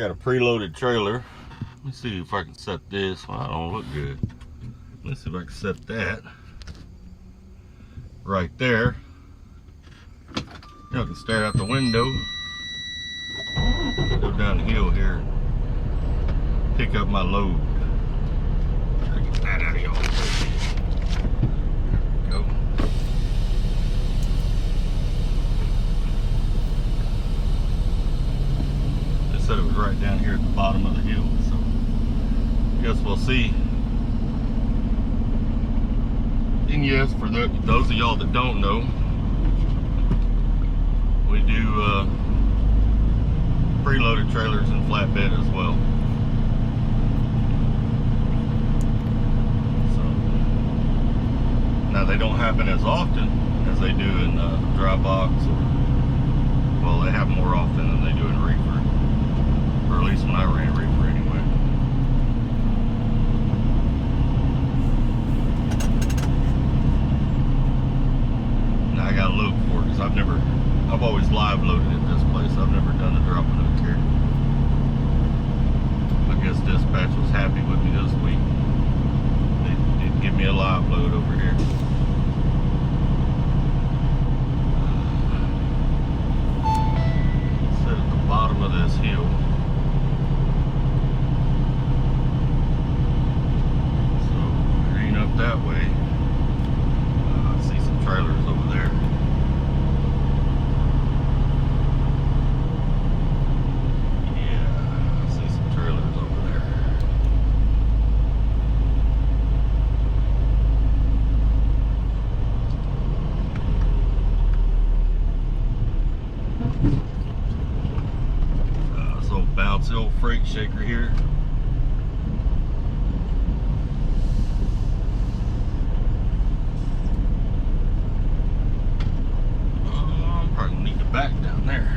got a preloaded trailer. Let me see if I can set this. Well, I don't look good. Let's see if I can set that right there. Y'all can stare out the window. Go down the hill here and pick up my load. Try to get that out of y'all. There we go. They said it was right down here at the bottom of the hill, so I guess we'll see. And yes, for those of y'all that don't know, we do preloaded trailers and flatbed as well. So now they don't happen as often as they do in dry box, or well, they happen more often than they do in reefer, or at least when I ran reefer anyway. Now I gotta look for it because I've always live loaded at this place. I've never done a drop and hook here. I guess dispatch was happy with me this week. They did give me a live load over here. Sit at the bottom of this hill. So green up that way. I see some trailers over there. Bouncy old freight shaker here. I'm probably gonna need to back down there.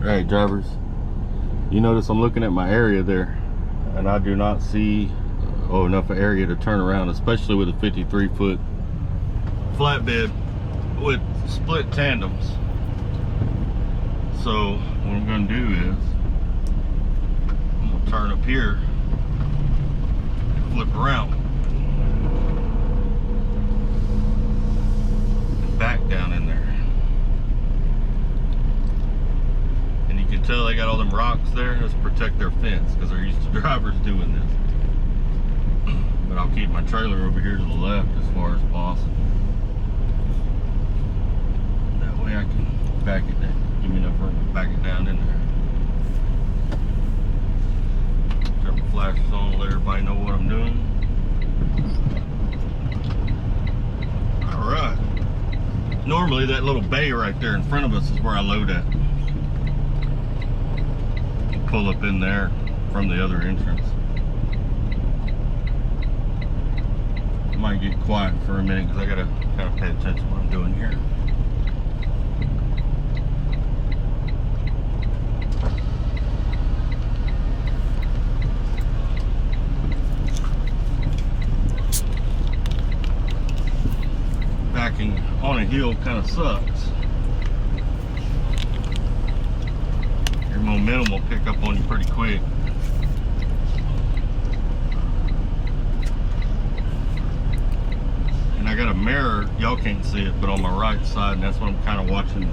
Alright, drivers, you notice I'm looking at my area there, and I do not see enough area to turn around, especially with a 53-foot flatbed with split tandems. So what I'm going to do is I'm going to turn up here and flip around and back down in there. And you can tell they got all them rocks there. That's to protect their fence because they're used to drivers doing this. But I'll keep my trailer over here to the left as far as possible. That way I can back it down. Give me enough room to back it down in there. Turn my flashes on, let everybody know what I'm doing. Alright. Normally that little bay right there in front of us is where I load at. Pull up in there from the other entrance. I might get quiet for a minute because I gotta kind of pay attention to what I'm doing here. Backing on a hill kind of sucks. Your momentum will pick up on you pretty quick. And I got a mirror, y'all can't see it, but on my right side, and that's what I'm kind of watching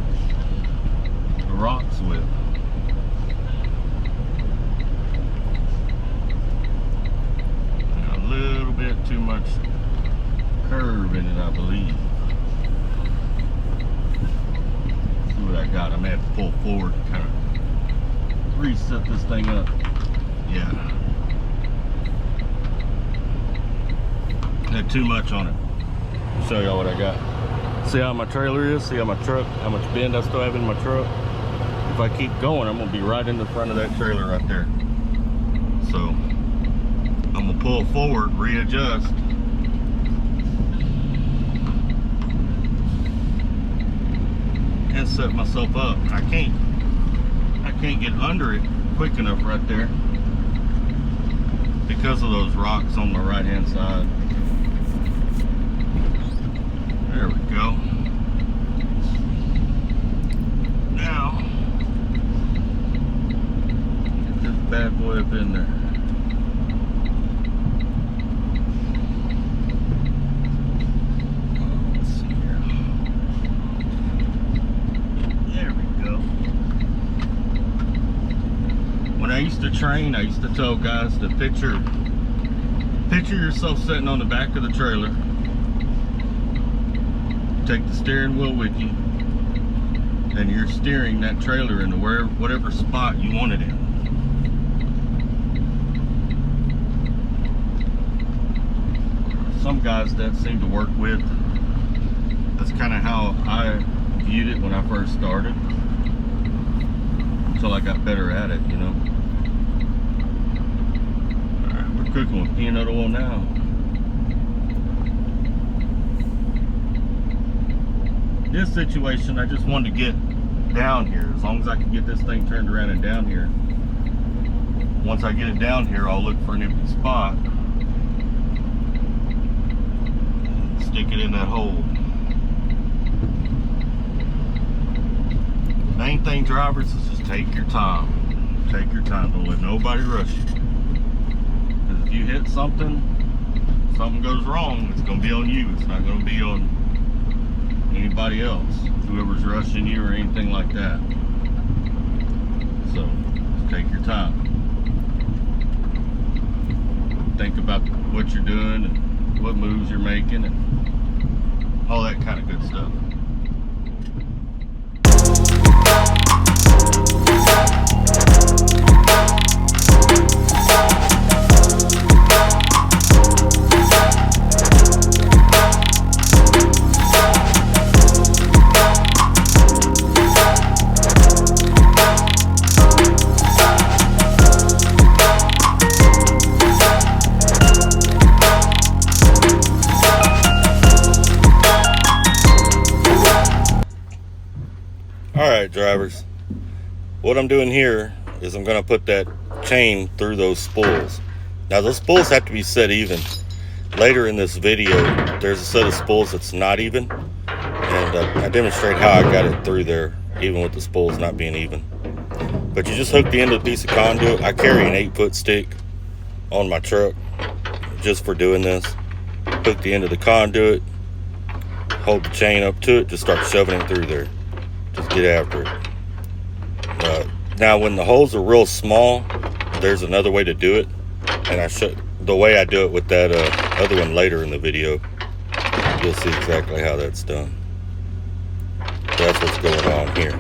the rocks with. And a little bit too much curve in it, I believe. See what I got. I may have to pull forward and kind of reset this thing up. Yeah. Had too much on it. I'll show y'all what I got. See how my trailer is? See how my truck, how much bend I still have in my truck? If I keep going, I'm gonna be right in the front of that trailer right there. So I'm gonna pull forward, readjust. And set myself up. I can't get under it quick enough right there because of those rocks on the right hand side. There we go. now. Get this bad boy up in there. Let's see here. There we go. When I used to train, I used to tell guys to picture yourself sitting on the back of the trailer. Take the steering wheel with you, and you're steering that trailer into whatever spot you want it in. Some guys that seem to work with. That's kind of how I viewed it when I first started, until I got better at it, you know. Alright, we're cooking with peanut oil now. This situation, I just wanted to get down here. As long as I can get this thing turned around and down here. Once I get it down here, I'll look for an empty spot. And stick it in that hole. Main thing, drivers, is just take your time. Take your time. Don't let nobody rush you. Because if you hit something goes wrong, it's going to be on you. It's not going to be on anybody else, whoever's rushing you or anything like that. So just take your time. Think about what you're doing and what moves you're making and all that kind of good stuff. Alright, drivers, what I'm doing here is I'm going to put that chain through those spools. Now those spools have to be set even. Later in this video, there's a set of spools that's not even, and I demonstrate how I got it through there, even with the spools not being even. But you just hook the end of a piece of conduit. I carry an 8-foot stick on my truck just for doing this. Hook the end of the conduit, hold the chain up to it, just start shoving it through there. Just get after it. Now when the holes are real small, there's another way to do it, and I show the way I do it with that other one later in the video. You'll see exactly how that's done. That's what's going on here.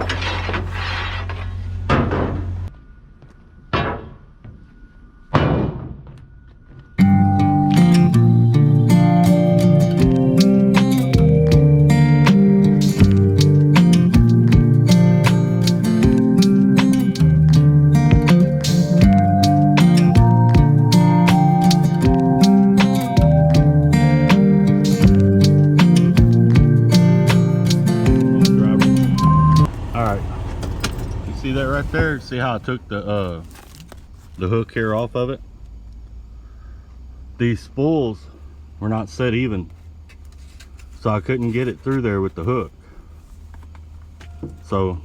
See that right there? See how I took the hook here off of it? These spools were not set even, so I couldn't get it through there with the hook. So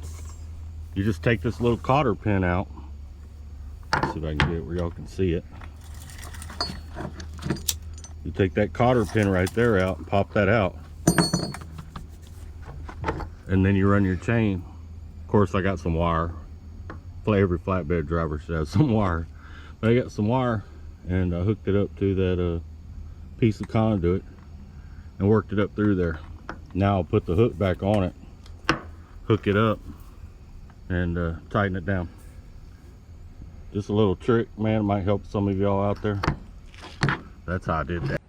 you just take this little cotter pin out. Let's see if I can get it where y'all can see it. You take that cotter pin right there out and pop that out, and then you run your chain. Of course, I got some wire. Every flatbed driver should have some wire. But I got some wire, and I hooked it up to that piece of conduit and worked it up through there. Now I'll put the hook back on it, hook it up, and tighten it down. Just a little trick, man. It might help some of y'all out there. That's how I did that.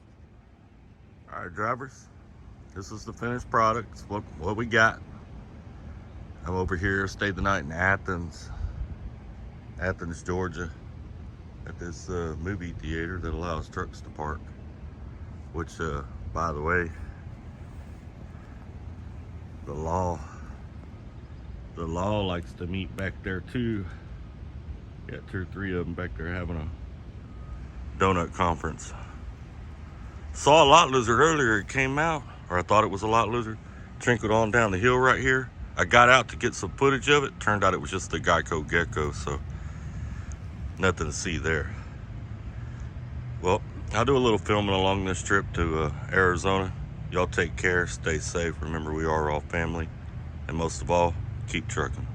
All right, drivers, this is the finished product. It's what we got. I'm over here, stayed the night in Athens, Georgia, at this movie theater that allows trucks to park. Which, by the way, the law likes to meet back there too. Got 2 or 3 of them back there having a donut conference. Saw a lot lizard earlier. It came out, or I thought it was a lot lizard. Trickled on down the hill right here. I got out to get some footage of it. Turned out it was just the Geico Gecko, so nothing to see there. Well, I'll do a little filming along this trip to Arizona. Y'all take care, stay safe. Remember, we are all family. And most of all, keep trucking.